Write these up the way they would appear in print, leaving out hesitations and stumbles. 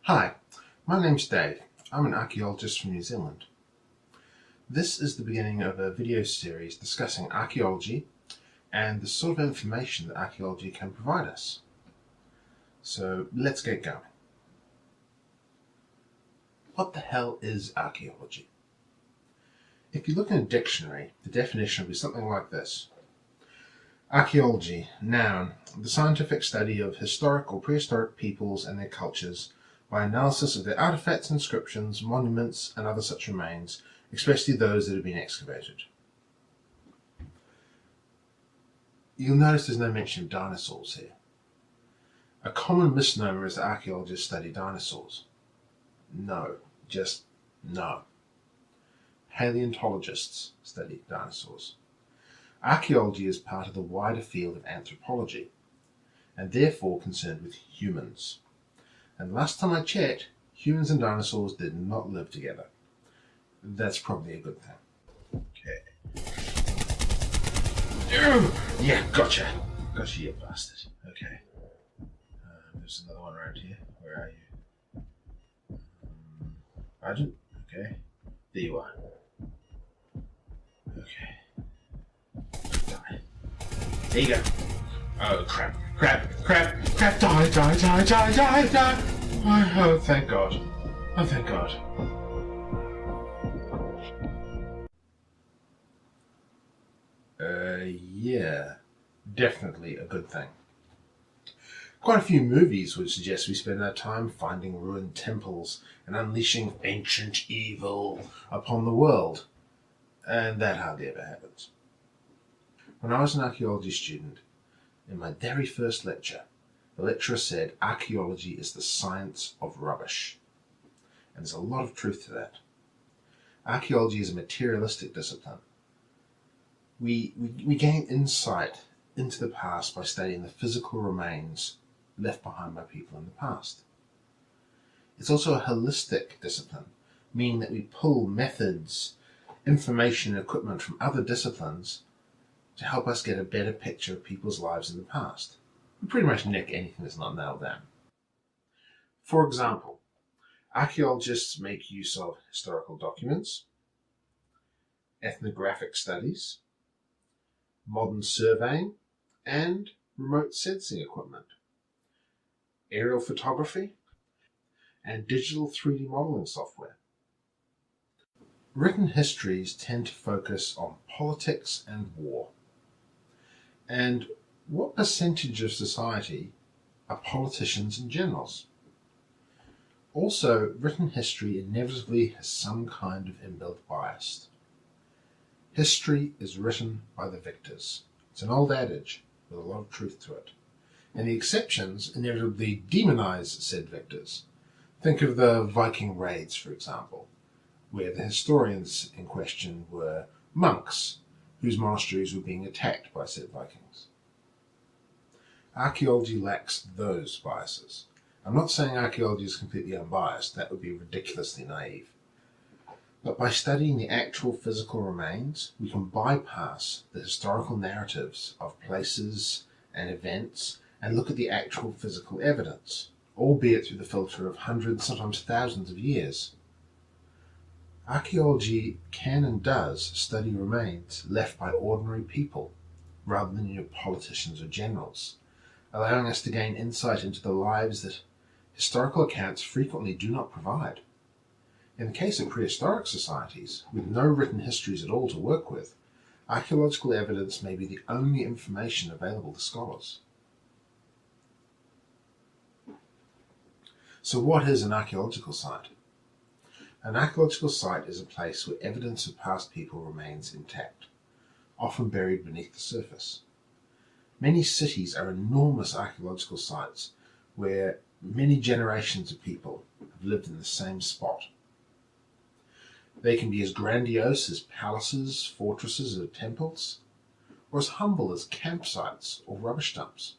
Hi, my name's Dave. I'm an archaeologist from New Zealand. This is the beginning of a video series discussing archaeology and the sort of information that archaeology can provide us. So let's get going. What the hell is archaeology? If you look in a dictionary, the definition will be something like this. Archaeology, noun, the scientific study of historic or prehistoric peoples and their cultures by analysis of their artifacts, inscriptions, monuments, and other such remains, especially those that have been excavated. You'll notice there's no mention of dinosaurs here. A common misnomer is that archaeologists study dinosaurs. No, just no. Paleontologists study dinosaurs. Archaeology is part of the wider field of anthropology, and therefore concerned with humans. And last time I checked, humans and dinosaurs did not live together. That's probably a good thing. Okay. Yeah, gotcha. Gotcha, you bastard. Okay. There's another one around here. Where are you? Argent? Okay. There you are. Okay. Die. There you go. Oh, crap. Crap. Die. Oh, thank God. Oh, thank God. Yeah. Definitely a good thing. Quite a few movies would suggest we spend our time finding ruined temples and unleashing ancient evil upon the world. And that hardly ever happens. When I was an archaeology student, in my very first lecture, the lecturer said archaeology is the science of rubbish. And there's a lot of truth to that. Archaeology is a materialistic discipline. We gain insight into the past by studying the physical remains left behind by people in the past. It's also a holistic discipline, meaning that we pull methods, information, and equipment from other disciplines to help us get a better picture of people's lives in the past. We pretty much nick anything that's not nailed down. For example, archaeologists make use of historical documents, ethnographic studies, modern surveying, and remote sensing equipment, aerial photography, and digital 3D modeling software. Written histories tend to focus on politics and war. And what percentage of society are politicians and generals? Also, written history inevitably has some kind of inbuilt bias. History is written by the victors. It's an old adage with a lot of truth to it. And the exceptions inevitably demonize said victors. Think of the Viking raids, for example, where the historians in question were monks whose monasteries were being attacked by said Vikings. Archaeology lacks those biases. I'm not saying archaeology is completely unbiased. That would be ridiculously naive. But by studying the actual physical remains, we can bypass the historical narratives of places and events and look at the actual physical evidence, albeit through the filter of hundreds, sometimes thousands of years. Archaeology can and does study remains left by ordinary people, rather than your politicians or generals, allowing us to gain insight into the lives that historical accounts frequently do not provide. In the case of prehistoric societies, with no written histories at all to work with, archaeological evidence may be the only information available to scholars. So what is an archaeological site? An archaeological site is a place where evidence of past people remains intact, often buried beneath the surface. Many cities are enormous archaeological sites where many generations of people have lived in the same spot. They can be as grandiose as palaces, fortresses, or temples, or as humble as campsites or rubbish dumps.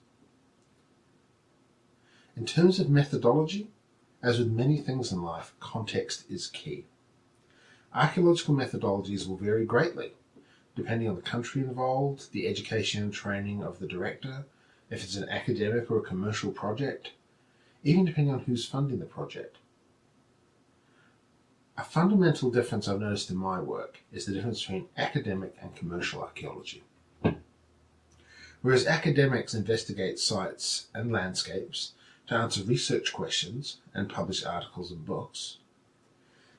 In terms of methodology, as with many things in life, context is key. Archaeological methodologies will vary greatly, depending on the country involved, the education and training of the director, if it's an academic or a commercial project, even depending on who's funding the project. A fundamental difference I've noticed in my work is the difference between academic and commercial archaeology. Whereas academics investigate sites and landscapes to answer research questions and publish articles and books,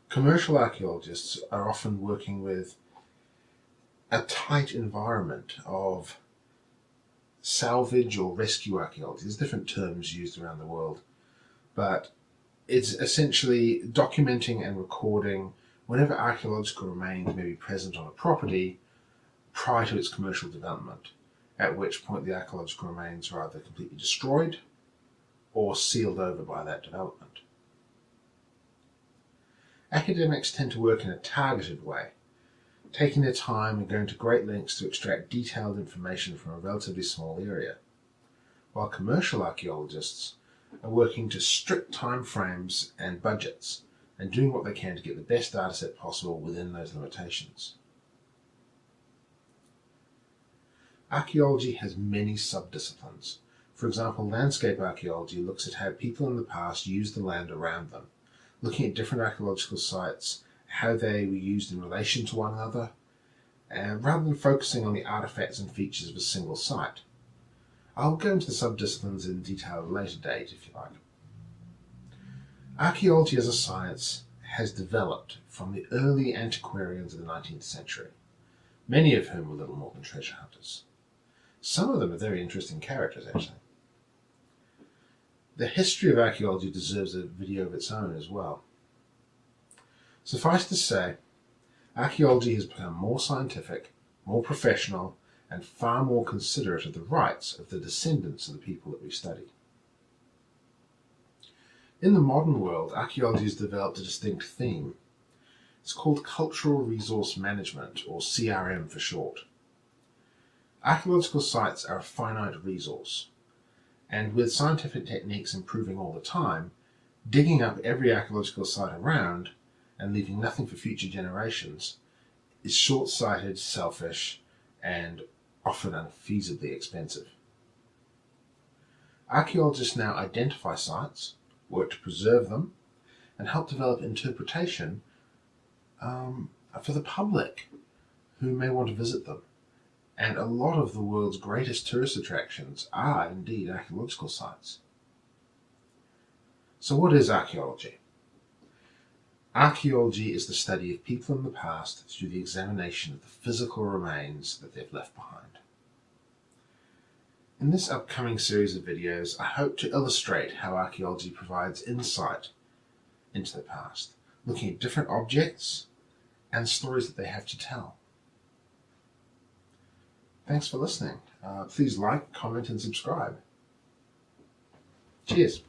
commercial archaeologists are often working with a tight environment of salvage or rescue archaeology. There's different terms used around the world, but it's essentially documenting and recording whenever archaeological remains may be present on a property prior to its commercial development, at which point the archaeological remains are either completely destroyed or sealed over by that development. Academics tend to work in a targeted way, taking their time and going to great lengths to extract detailed information from a relatively small area, while commercial archaeologists are working to strict time frames and budgets and doing what they can to get the best data set possible within those limitations. Archaeology has many subdisciplines. For example, landscape archaeology looks at how people in the past used the land around them, looking at different archaeological sites, how they were used in relation to one another, rather than focusing on the artifacts and features of a single site. I'll go into the subdisciplines in detail at a later date, if you like. Archaeology as a science has developed from the early antiquarians of the 19th century, many of whom were little more than treasure hunters. Some of them are very interesting characters, actually. The history of archaeology deserves a video of its own as well. Suffice to say, archaeology has become more scientific, more professional, and far more considerate of the rights of the descendants of the people that we study. In the modern world, archaeology has developed a distinct theme. It's called Cultural Resource Management, or CRM for short. Archaeological sites are a finite resource, and with scientific techniques improving all the time, digging up every archaeological site around and leaving nothing for future generations is short-sighted, selfish, and often unfeasibly expensive. Archaeologists now identify sites, work to preserve them, and help develop interpretation for the public who may want to visit them. And a lot of the world's greatest tourist attractions are indeed archaeological sites. So what is archaeology? Archaeology is the study of people in the past through the examination of the physical remains that they've left behind. In this upcoming series of videos, I hope to illustrate how archaeology provides insight into the past, looking at different objects and stories that they have to tell. Thanks for listening. Please like, comment, and subscribe. Cheers.